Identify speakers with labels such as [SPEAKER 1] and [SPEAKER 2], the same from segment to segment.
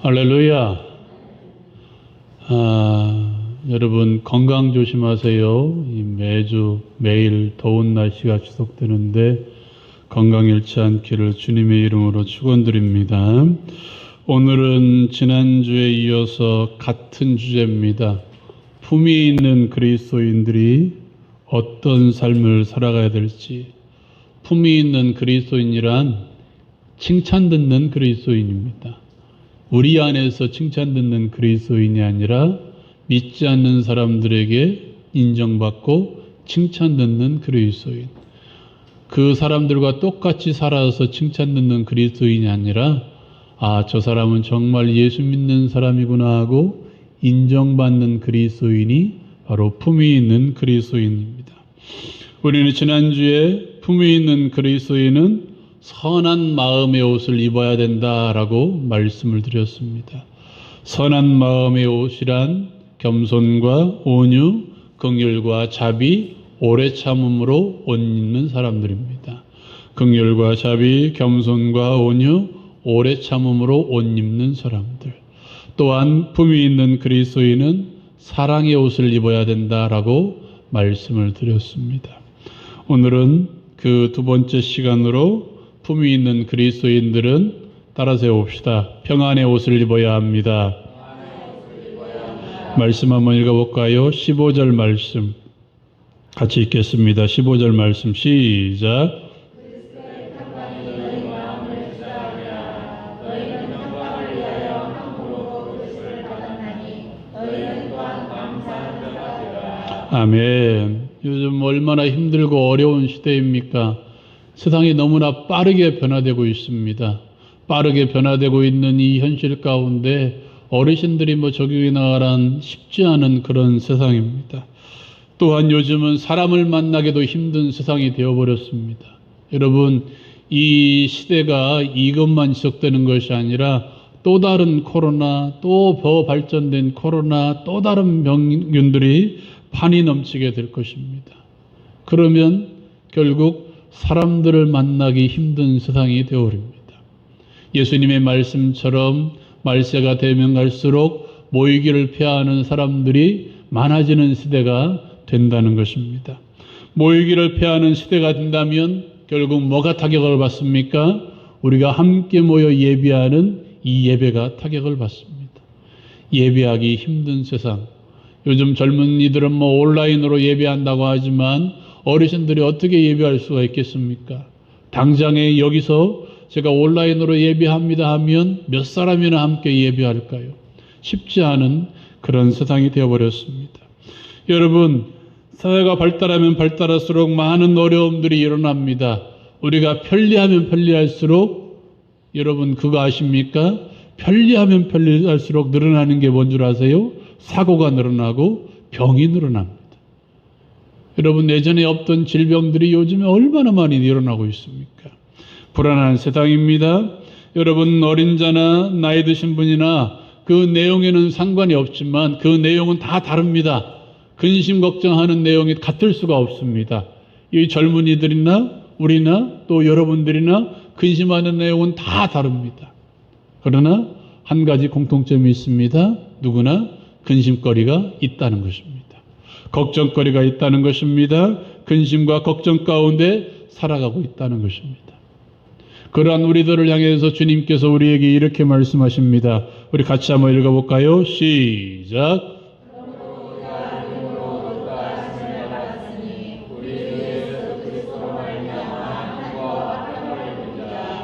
[SPEAKER 1] 할렐루야. 여러분 건강 조심하세요. 매일 더운 날씨가 지속되는데 건강 잃지 않기를 주님의 이름으로 축원드립니다. 오늘은 지난주에 이어서 같은 주제입니다. 품위 있는 그리스도인들이 어떤 삶을 살아가야 될지. 품위 있는 그리스도인이란 칭찬 듣는 그리스도인입니다. 우리 안에서 칭찬 듣는 그리스도인이 아니라 믿지 않는 사람들에게 인정받고 칭찬 듣는 그리스도인. 그 사람들과 똑같이 살아서 칭찬 듣는 그리스도인이 아니라 저 사람은 정말 예수 믿는 사람이구나 하고 인정받는 그리스도인이 바로 품위 있는 그리스도인입니다. 우리는 지난주에 품위 있는 그리스도인은 선한 마음의 옷을 입어야 된다라고 말씀을 드렸습니다. 선한 마음의 옷이란 겸손과 온유, 긍휼과 자비, 오래 참음으로 옷 입는 사람들입니다. 긍휼과 자비, 겸손과 온유, 오래 참음으로 옷 입는 사람들. 또한 품위 있는 그리스도인은 사랑의 옷을 입어야 된다라고 말씀을 드렸습니다. 오늘은 그 두 번째 시간으로 품위 있는 그리스도인들은 따라서 해봅시다. 평안의 옷을 입어야 합니다. 말씀 한번 읽어볼까요? 15절 말씀 같이 읽겠습니다. 15절 말씀 시작. 아멘. 요즘 얼마나 힘들고 어려운 시대입니까? 세상이 너무나 빠르게 변화되고 있습니다. 빠르게 변화되고 있는 이 현실 가운데 어르신들이 저기 나가란 쉽지 않은 그런 세상입니다. 또한 요즘은 사람을 만나기도 힘든 세상이 되어버렸습니다. 여러분, 이 시대가 이것만 지속되는 것이 아니라 또 다른 코로나, 또 더 발전된 코로나, 또 다른 병균들이 판이 넘치게 될 것입니다. 그러면 결국 사람들을 만나기 힘든 세상이 되어버립니다. 예수님의 말씀처럼 말세가 되면 갈수록 모이기를 피하는 사람들이 많아지는 시대가 된다는 것입니다. 모이기를 피하는 시대가 된다면 결국 뭐가 타격을 받습니까? 우리가 함께 모여 예배하는 이 예배가 타격을 받습니다. 예배하기 힘든 세상. 요즘 젊은이들은 온라인으로 예배한다고 하지만 어르신들이 어떻게 예배할 수가 있겠습니까? 당장에 여기서 제가 온라인으로 예배합니다 하면 몇 사람이나 함께 예배할까요? 쉽지 않은 그런 세상이 되어버렸습니다. 여러분, 사회가 발달하면 발달할수록 많은 어려움들이 일어납니다. 우리가 편리하면 편리할수록 여러분 그거 아십니까? 편리하면 편리할수록 늘어나는 게 뭔 줄 아세요? 사고가 늘어나고 병이 늘어납니다. 여러분, 예전에 없던 질병들이 요즘에 얼마나 많이 일어나고 있습니까? 불안한 세상입니다. 여러분, 어린 자나 나이 드신 분이나 그 내용에는 상관이 없지만 그 내용은 다 다릅니다. 근심 걱정하는 내용이 같을 수가 없습니다. 이 젊은이들이나 우리나 또 여러분들이나 근심하는 내용은 다 다릅니다. 그러나 한 가지 공통점이 있습니다. 누구나 근심거리가 있다는 것입니다. 걱정거리가 있다는 것입니다. 근심과 걱정 가운데 살아가고 있다는 것입니다. 그러한 우리들을 향해서 주님께서 우리에게 이렇게 말씀하십니다. 우리 같이 한번 읽어볼까요? 시작.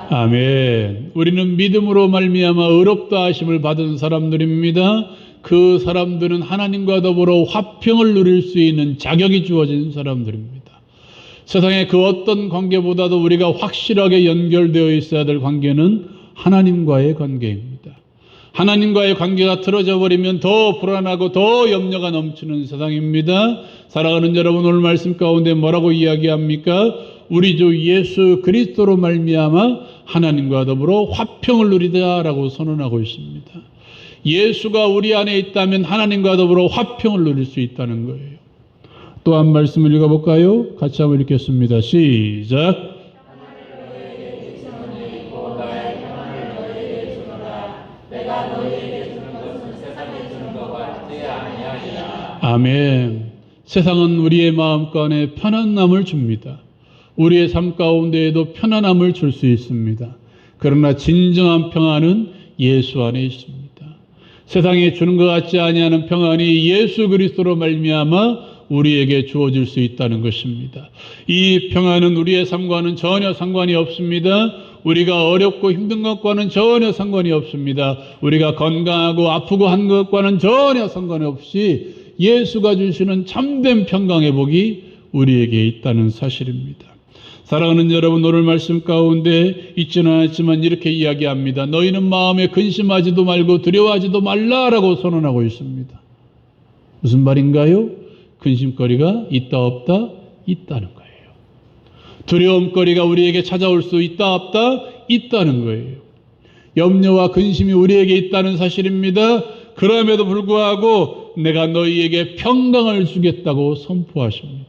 [SPEAKER 1] 아멘. 우리는 믿음으로 말미암아 의롭다 하심을 받은 사람들입니다. 그 사람들은 하나님과 더불어 화평을 누릴 수 있는 자격이 주어진 사람들입니다. 세상의 그 어떤 관계보다도 우리가 확실하게 연결되어 있어야 될 관계는 하나님과의 관계입니다. 하나님과의 관계가 틀어져 버리면 더 불안하고 더 염려가 넘치는 세상입니다. 사랑하는 여러분, 오늘 말씀 가운데 뭐라고 이야기합니까? 우리 주 예수 그리스도로 말미암아 하나님과 더불어 화평을 누리다라고 선언하고 있습니다. 예수가 우리 안에 있다면 하나님과 더불어 화평을 누릴 수 있다는 거예요. 또 한 말씀을 읽어볼까요? 같이 한번 읽겠습니다. 시작.
[SPEAKER 2] 내가
[SPEAKER 1] 아멘. 세상은 우리의 마음간에 편안함을 줍니다. 우리의 삶 가운데에도 편안함을 줄 수 있습니다. 그러나 진정한 평안은 예수 안에 있습니다. 세상에 주는 것 같지 아니하는 평안이 예수 그리스도로 말미암아 우리에게 주어질 수 있다는 것입니다. 이 평안은 우리의 삶과는 전혀 상관이 없습니다. 우리가 어렵고 힘든 것과는 전혀 상관이 없습니다. 우리가 건강하고 아프고 한 것과는 전혀 상관이 없이 예수가 주시는 참된 평강의 복이 우리에게 있다는 사실입니다. 사랑하는 여러분, 오늘 말씀 가운데 있지는 않았지만 이렇게 이야기합니다. 너희는 마음에 근심하지도 말고 두려워하지도 말라라고 선언하고 있습니다. 무슨 말인가요? 근심거리가 있다 없다? 있다는 거예요. 두려움거리가 우리에게 찾아올 수 있다 없다? 있다는 거예요. 염려와 근심이 우리에게 있다는 사실입니다. 그럼에도 불구하고 내가 너희에게 평강을 주겠다고 선포하십니다.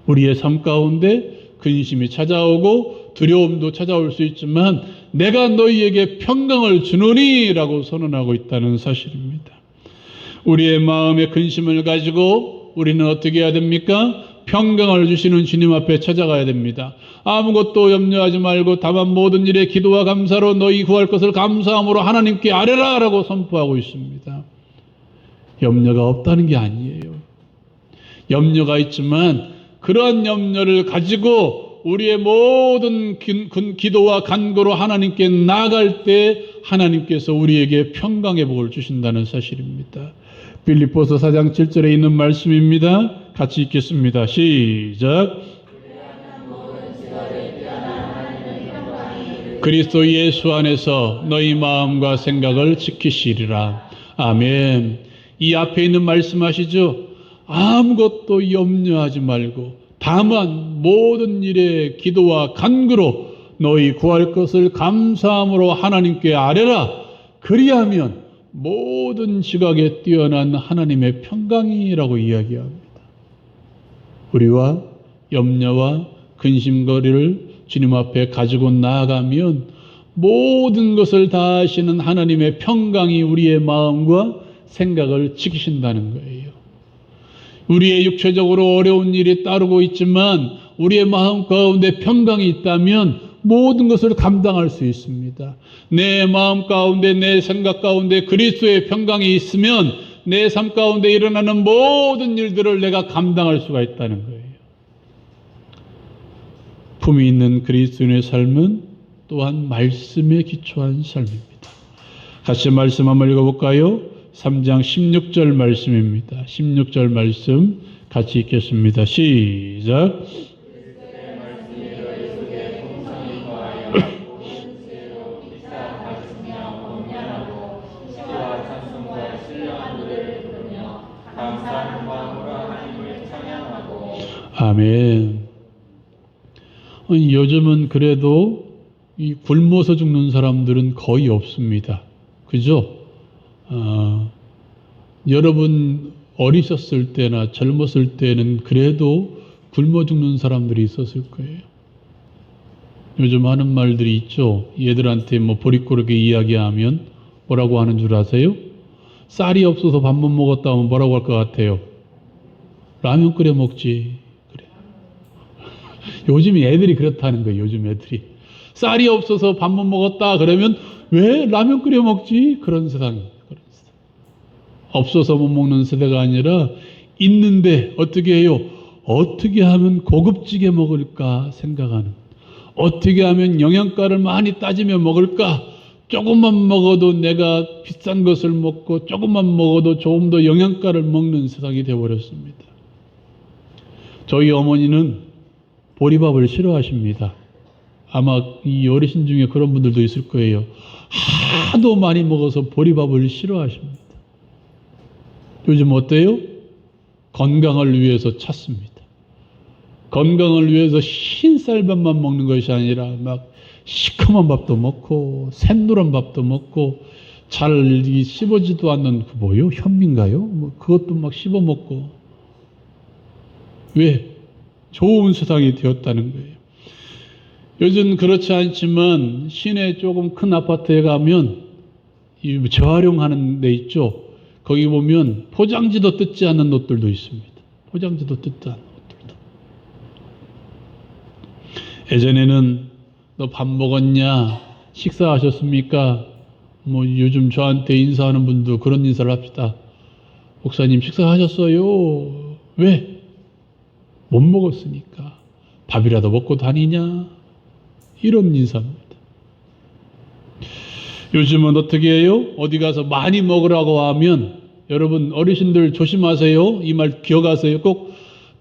[SPEAKER 1] 우리의 삶 가운데 근심이 찾아오고 두려움도 찾아올 수 있지만 내가 너희에게 평강을 주노니 라고 선언하고 있다는 사실입니다. 우리의 마음의 근심을 가지고 우리는 어떻게 해야 됩니까? 평강을 주시는 주님 앞에 찾아가야 됩니다. 아무것도 염려하지 말고 다만 모든 일에 기도와 감사로 너희 구할 것을 감사함으로 하나님께 아뢰라 라고 선포하고 있습니다. 염려가 없다는 게 아니에요. 염려가 있지만 그러한 염려를 가지고 우리의 모든 기도와 간구로 하나님께 나아갈 때 하나님께서 우리에게 평강의 복을 주신다는 사실입니다. 빌립보서 4장 7절에 있는 말씀입니다. 같이 읽겠습니다. 시작. 그리스도 예수 안에서 너희 마음과 생각을 지키시리라. 아멘. 이 앞에 있는 말씀하시죠? 아무것도 염려하지 말고 다만 모든 일에 기도와 간구로 너희 구할 것을 감사함으로 하나님께 아뢰라. 그리하면 모든 지각에 뛰어난 하나님의 평강이라고 이야기합니다. 우리와 염려와 근심거리를 주님 앞에 가지고 나아가면 모든 것을 다 하시는 하나님의 평강이 우리의 마음과 생각을 지키신다는 거예요. 우리의 육체적으로 어려운 일이 따르고 있지만 우리의 마음 가운데 평강이 있다면 모든 것을 감당할 수 있습니다. 내 마음 가운데 내 생각 가운데 그리스도의 평강이 있으면 내 삶 가운데 일어나는 모든 일들을 내가 감당할 수가 있다는 거예요. 품이 있는 그리스도인의 삶은 또한 말씀에 기초한 삶입니다. 같이 말씀 한번 읽어볼까요? 3장 16절 말씀입니다. 16절 말씀 같이 읽겠습니다. 시작. 아멘. 요즘은 그래도 이 굶어서 죽는 사람들은 거의 없습니다. 그죠? 여러분 어리셨을 때나 젊었을 때는 그래도 굶어 죽는 사람들이 있었을 거예요. 요즘 하는 말들이 있죠. 얘들한테 뭐 보릿고르게 이야기하면 뭐라고 하는 줄 아세요? 쌀이 없어서 밥 못 먹었다 하면 뭐라고 할 것 같아요? 라면 끓여 먹지. 그래. 요즘 애들이 그렇다는 거예요. 요즘 애들이. 쌀이 없어서 밥 못 먹었다 그러면 왜 라면 끓여 먹지? 그런 세상이에요. 없어서 못 먹는 세대가 아니라 있는데 어떻게 해요? 어떻게 하면 고급지게 먹을까 생각하는, 어떻게 하면 영양가를 많이 따지며 먹을까, 조금만 먹어도 내가 비싼 것을 먹고 조금만 먹어도 조금 더 영양가를 먹는 세상이 되어버렸습니다. 저희 어머니는 보리밥을 싫어하십니다. 아마 이 어르신 중에 그런 분들도 있을 거예요. 하도 많이 먹어서 보리밥을 싫어하십니다. 요즘 어때요? 건강을 위해서 찾습니다. 건강을 위해서 흰쌀밥만 먹는 것이 아니라 막 시커먼 밥도 먹고 샛노란 밥도 먹고 잘 씹어지도 않는 그 뭐요? 현미인가요? 뭐 그것도 막 씹어 먹고. 왜? 좋은 세상이 되었다는 거예요. 요즘 그렇지 않지만 시내 조금 큰 아파트에 가면 이 재활용하는 데 있죠. 거기 보면 포장지도 뜯지 않는 옷들도 있습니다. 포장지도 뜯지 않는 옷들도. 예전에는 너 밥 먹었냐? 식사하셨습니까? 뭐 요즘 저한테 인사하는 분도 그런 인사를 합시다. 목사님 식사하셨어요? 왜? 못 먹었으니까. 밥이라도 먹고 다니냐? 이런 인사입니다. 요즘은 어떻게 해요? 어디 가서 많이 먹으라고 하면 여러분 어르신들 조심하세요. 이 말 기억하세요. 꼭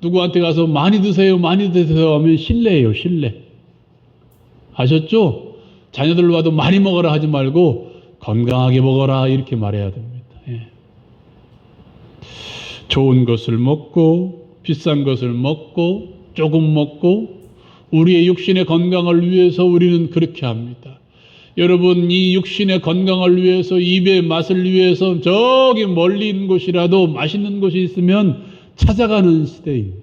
[SPEAKER 1] 누구한테 가서 많이 드세요. 많이 드세요 하면 실례예요. 실례. 아셨죠? 자녀들 와도 많이 먹어라 하지 말고 건강하게 먹어라 이렇게 말해야 됩니다. 예. 좋은 것을 먹고 비싼 것을 먹고 조금 먹고 우리의 육신의 건강을 위해서 우리는 그렇게 합니다. 여러분 이 육신의 건강을 위해서 입의 맛을 위해서 저기 멀리 있는 곳이라도 맛있는 곳이 있으면 찾아가는 시대입니다.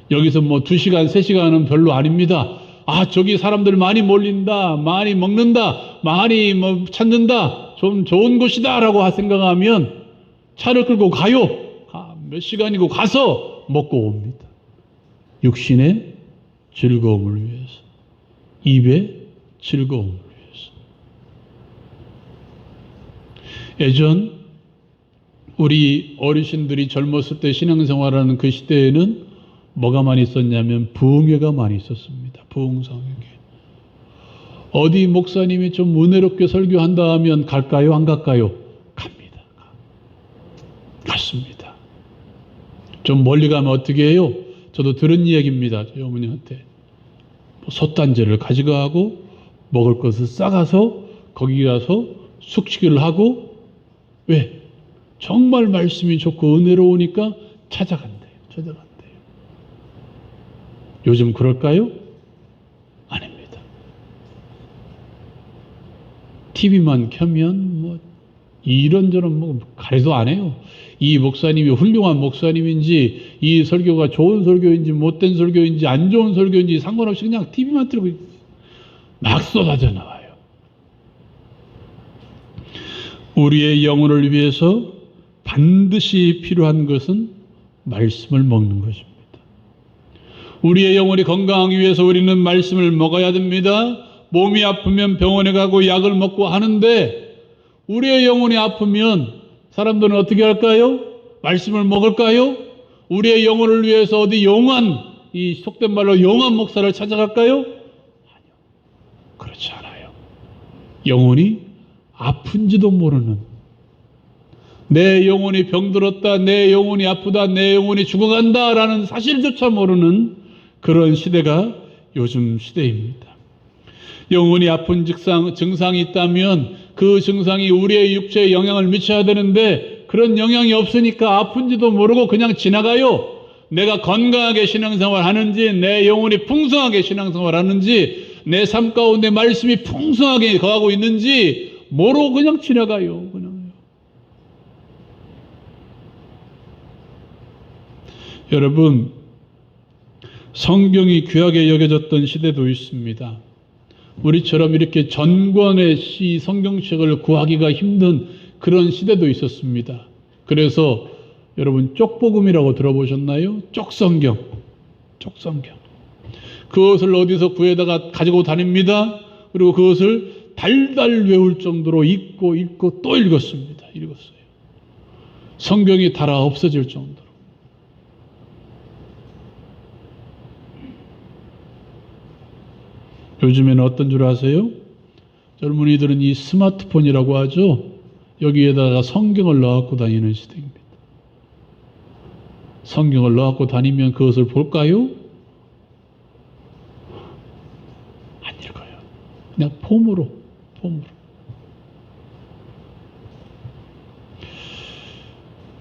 [SPEAKER 1] 여기서 뭐 2시간 3시간은 별로 아닙니다. 아 저기 사람들 많이 몰린다 많이 먹는다 많이 뭐 찾는다 좀 좋은 곳이다 라고 생각하면 차를 끌고 가요. 몇 시간이고 가서 먹고 옵니다. 육신의 즐거움을 위해서 입의 즐거움을 위해서. 예전 우리 어르신들이 젊었을 때 신앙생활하는 그 시대에는 뭐가 많이 있었냐면 부흥회가 많이 있었습니다. 부흥성회계. 어디 목사님이 좀 은혜롭게 설교한다 하면 갈까요? 안 갈까요? 갑니다. 갔습니다. 좀 멀리 가면 어떻게 해요? 저도 들은 이야기입니다. 저희 어머니한테. 솥단지를 가져가고 먹을 것을 싸가서 거기 가서 숙식을 하고 왜? 정말 말씀이 좋고 은혜로우니까 찾아간대요. 찾아간대요. 요즘 그럴까요? 아닙니다. TV만 켜면 뭐 이런저런 뭐 가리도 안 해요. 이 목사님이 훌륭한 목사님인지 이 설교가 좋은 설교인지 못된 설교인지 안 좋은 설교인지 상관없이 그냥 TV만 틀고 막 쏟아져 나와요. 우리의 영혼을 위해서 반드시 필요한 것은 말씀을 먹는 것입니다. 우리의 영혼이 건강하기 위해서 우리는 말씀을 먹어야 됩니다. 몸이 아프면 병원에 가고 약을 먹고 하는데 우리의 영혼이 아프면 사람들은 어떻게 할까요? 말씀을 먹을까요? 우리의 영혼을 위해서 어디 용한, 이 속된 말로 용한 목사를 찾아갈까요? 아니요. 그렇지 않아요. 영혼이 아픈지도 모르는, 내 영혼이 병들었다, 내 영혼이 아프다, 내 영혼이 죽어간다 라는 사실조차 모르는 그런 시대가 요즘 시대입니다. 영혼이 아픈 증상이 있다면 그 증상이 우리의 육체에 영향을 미쳐야 되는데 그런 영향이 없으니까 아픈지도 모르고 그냥 지나가요. 내가 건강하게 신앙생활 하는지, 내 영혼이 풍성하게 신앙생활 하는지, 내 삶 가운데 말씀이 풍성하게 거하고 있는지 모르고 그냥 지나가요. 그냥. 여러분, 성경이 귀하게 여겨졌던 시대도 있습니다. 우리처럼 이렇게 전권의 시 성경책을 구하기가 힘든 그런 시대도 있었습니다. 그래서 여러분 쪽복음이라고 들어보셨나요? 쪽성경. 쪽성경. 그것을 어디서 구해다가 가지고 다닙니다. 그리고 그것을 달달 외울 정도로 읽고 또 읽었습니다. 읽었어요. 성경이 달아 없어질 정도로. 요즘에는 어떤 줄 아세요? 젊은이들은 이 스마트폰이라고 하죠. 여기에다가 성경을 넣어갖고 다니는 시대입니다. 성경을 넣어갖고 다니면 그것을 볼까요? 안 읽어요. 그냥 폼으로.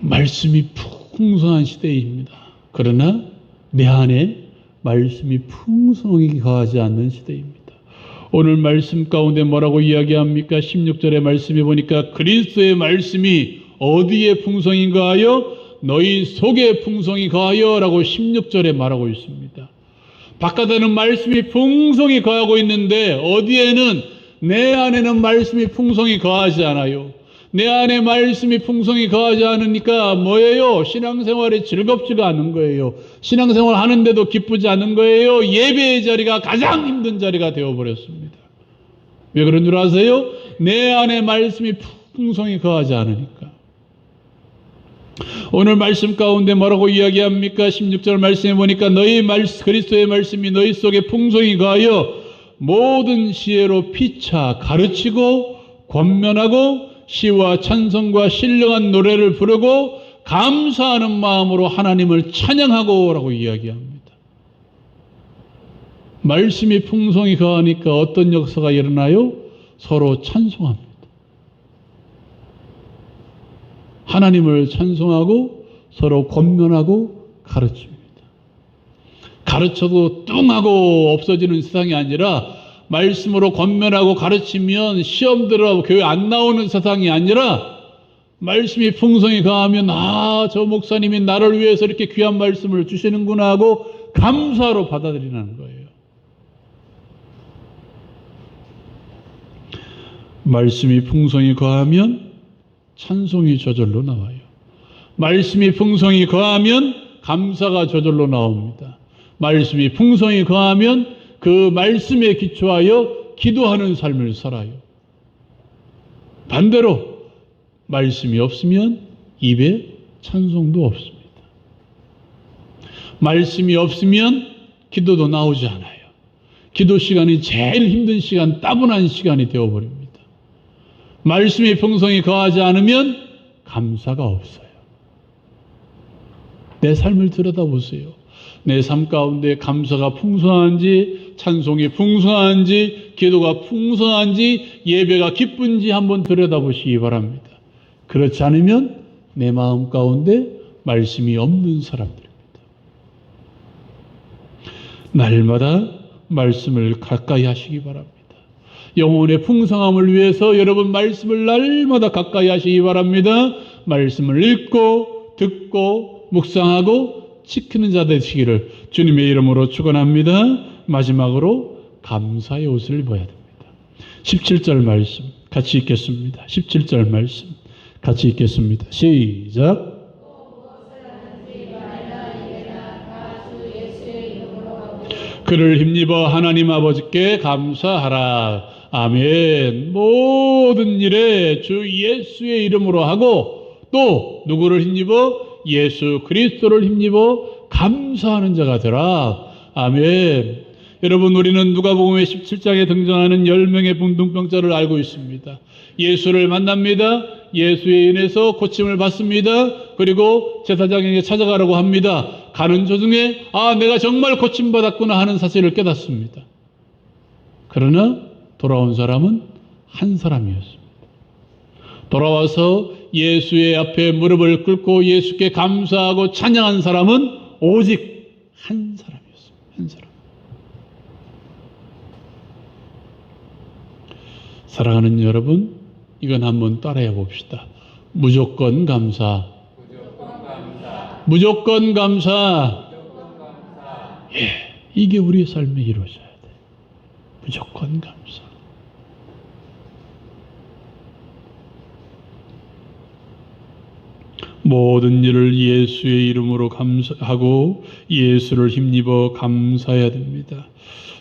[SPEAKER 1] 말씀이 풍성한 시대입니다. 그러나 내 안에 말씀이 풍성히 거하지 않는 시대입니다. 오늘 말씀 가운데 뭐라고 이야기합니까? 16절의 말씀에 보니까 그리스도의 말씀이 어디에 풍성히 거하여? 너희 속에 풍성히 거하여 라고 16절에 말하고 있습니다. 바깥에는 말씀이 풍성히 거하고 있는데 어디에는 내 안에는 말씀이 풍성히 거하지 않아요. 내 안에 말씀이 풍성히 거하지 않으니까 뭐예요? 신앙생활이 즐겁지가 않은 거예요. 신앙생활 하는데도 기쁘지 않은 거예요. 예배의 자리가 가장 힘든 자리가 되어버렸습니다. 왜 그런 줄 아세요? 내 안에 말씀이 풍성히 거하지 않으니까. 오늘 말씀 가운데 뭐라고 이야기합니까? 16절 말씀에 보니까 그리스도의 말씀이 너희 속에 풍성히 거하여 모든 지혜로 피차 가르치고 권면하고 시와 찬송과 신령한 노래를 부르고 감사하는 마음으로 하나님을 찬양하고 라고 이야기합니다. 말씀이 풍성히 거하니까 어떤 역사가 일어나요? 서로 찬송합니다. 하나님을 찬송하고 서로 권면하고 가르칩니다. 가르쳐도 뚱하고 없어지는 세상이 아니라 말씀으로 권면하고 가르치면 시험 들어 교회 안 나오는 세상이 아니라 말씀이 풍성히 거하면 저 목사님이 나를 위해서 이렇게 귀한 말씀을 주시는구나 하고 감사로 받아들이는 거예요. 말씀이 풍성히 거하면 찬송이 저절로 나와요. 말씀이 풍성히 거하면 감사가 저절로 나옵니다. 말씀이 풍성히 거하면 그 말씀에 기초하여 기도하는 삶을 살아요. 반대로 말씀이 없으면 입에 찬송도 없습니다. 말씀이 없으면 기도도 나오지 않아요. 기도 시간이 제일 힘든 시간, 따분한 시간이 되어버립니다. 말씀이 풍성히 거하지 않으면 감사가 없어요. 내 삶을 들여다보세요. 내 삶 가운데 감사가 풍성한지, 찬송이 풍성한지, 기도가 풍성한지, 예배가 기쁜지 한번 들여다보시기 바랍니다. 그렇지 않으면 내 마음 가운데 말씀이 없는 사람들입니다. 날마다 말씀을 가까이 하시기 바랍니다. 영혼의 풍성함을 위해서 여러분 말씀을 날마다 가까이 하시기 바랍니다. 말씀을 읽고 듣고 묵상하고 지키는 자 되시기를 주님의 이름으로 축원합니다. 마지막으로 감사의 옷을 입어야 됩니다. 17절 말씀 같이 읽겠습니다. 17절 말씀 같이 읽겠습니다. 시작. 그를 힘입어 하나님 아버지께 감사하라. 아멘. 모든 일에 주 예수의 이름으로 하고 또 누구를 힘입어? 예수 그리스도를 힘입어 감사하는 자가 되라. 아멘. 여러분, 우리는 누가복음의 17장에 등장하는 10명의 붕둥병자를 알고 있습니다. 예수를 만납니다. 예수에 인해서 고침을 받습니다. 그리고 제사장에게 찾아가라고 합니다. 가는 도중에 내가 정말 고침받았구나 하는 사실을 깨닫습니다. 그러나 돌아온 사람은 한 사람이었습니다. 돌아와서 예수의 앞에 무릎을 꿇고 예수께 감사하고 찬양한 사람은 오직 한 사람이었습니다. 한 사람. 사랑하는 여러분, 이건 한번 따라해 봅시다. 무조건 감사. 무조건 감사. 예, 이게 우리의 삶에 이루어져야 돼. 무조건 감사. 모든 일을 예수의 이름으로 감사하고 예수를 힘입어 감사해야 됩니다.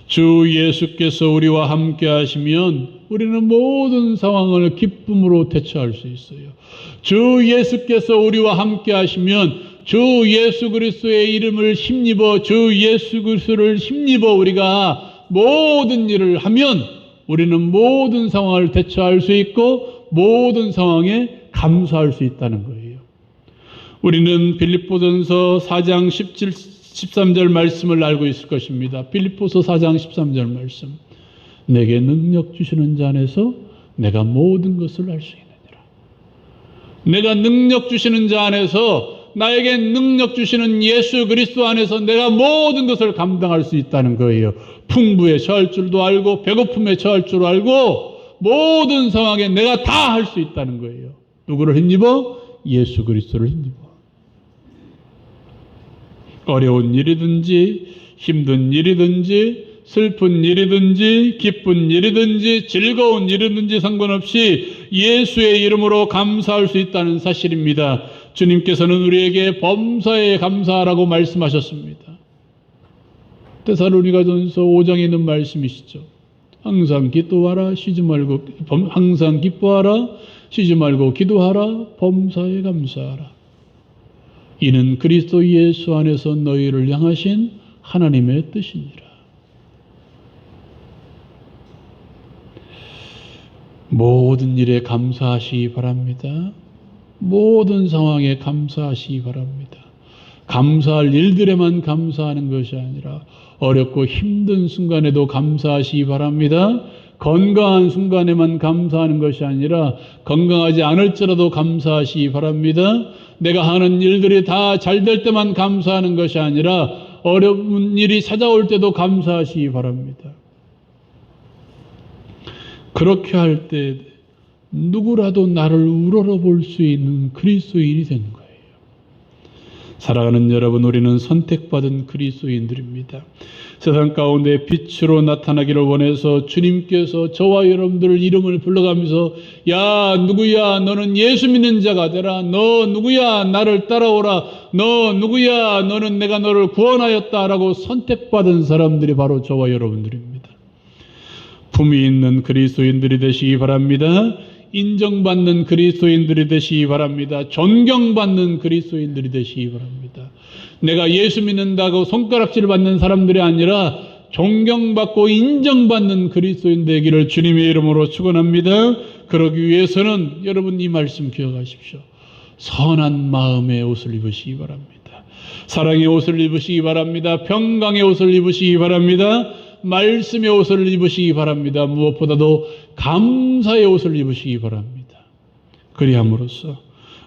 [SPEAKER 1] 주 예수께서 우리와 함께 하시면 우리는 모든 상황을 기쁨으로 대처할 수 있어요. 주 예수께서 우리와 함께 하시면 주 예수 그리스도의 이름을 힘입어 주 예수 그리스도를 힘입어 우리가 모든 일을 하면 우리는 모든 상황을 대처할 수 있고 모든 상황에 감사할 수 있다는 거예요. 우리는 빌립보전서 4장 13절 말씀을 알고 있을 것입니다. 빌립보서 4장 13절 말씀. 내게 능력 주시는 자 안에서 내가 모든 것을 할 수 있느니라. 내가 능력 주시는 자 안에서 나에게 능력 주시는 예수 그리스도 안에서 내가 모든 것을 감당할 수 있다는 거예요. 풍부에 처할 줄도 알고 배고픔에 처할 줄 알고 모든 상황에 내가 다 할 수 있다는 거예요. 누구를 힘입어? 예수 그리스도를 힘입어. 어려운 일이든지 힘든 일이든지 슬픈 일이든지 기쁜 일이든지 즐거운 일이든지 상관없이 예수의 이름으로 감사할 수 있다는 사실입니다. 주님께서는 우리에게 범사에 감사하라고 말씀하셨습니다. 데살로니가전서 5장에 있는 말씀이시죠. 항상 기도하라 쉬지 말고 항상 기뻐하라 쉬지 말고 기도하라 범사에 감사하라. 이는 그리스도 예수 안에서 너희를 향하신 하나님의 뜻이니라. 모든 일에 감사하시기 바랍니다. 모든 상황에 감사하시기 바랍니다. 감사할 일들에만 감사하는 것이 아니라 어렵고 힘든 순간에도 감사하시기 바랍니다. 건강한 순간에만 감사하는 것이 아니라 건강하지 않을지라도 감사하시기 바랍니다. 내가 하는 일들이 다 잘 될 때만 감사하는 것이 아니라 어려운 일이 찾아올 때도 감사하시기 바랍니다. 그렇게 할 때 누구라도 나를 우러러볼 수 있는 그리스도인이 되는 거예요. 사랑하는 여러분, 우리는 선택받은 그리스도인들입니다. 세상 가운데 빛으로 나타나기를 원해서 주님께서 저와 여러분들 이름을 불러가면서 야 누구야 너는 예수 믿는 자가 되라. 너 누구야 나를 따라오라. 너 누구야 너는 내가 너를 구원하였다라고 선택받은 사람들이 바로 저와 여러분들입니다. 품위 있는 그리스도인들이 되시기 바랍니다. 인정받는 그리스도인들이 되시기 바랍니다. 존경받는 그리스도인들이 되시기 바랍니다. 내가 예수 믿는다고 손가락질 받는 사람들이 아니라 존경받고 인정받는 그리스도인 되기를 주님의 이름으로 축원합니다. 그러기 위해서는 여러분 이 말씀 기억하십시오. 선한 마음의 옷을 입으시기 바랍니다. 사랑의 옷을 입으시기 바랍니다. 평강의 옷을 입으시기 바랍니다. 말씀의 옷을 입으시기 바랍니다. 무엇보다도 감사의 옷을 입으시기 바랍니다. 그리함으로써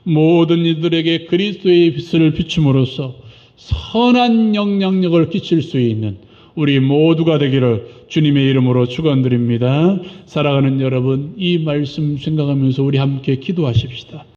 [SPEAKER 1] 모든 이들에게 그리스도의 빛을 비춤으로써 선한 영향력을 끼칠 수 있는 우리 모두가 되기를 주님의 이름으로 축원드립니다. 사랑하는 여러분, 이 말씀 생각하면서 우리 함께 기도하십시다.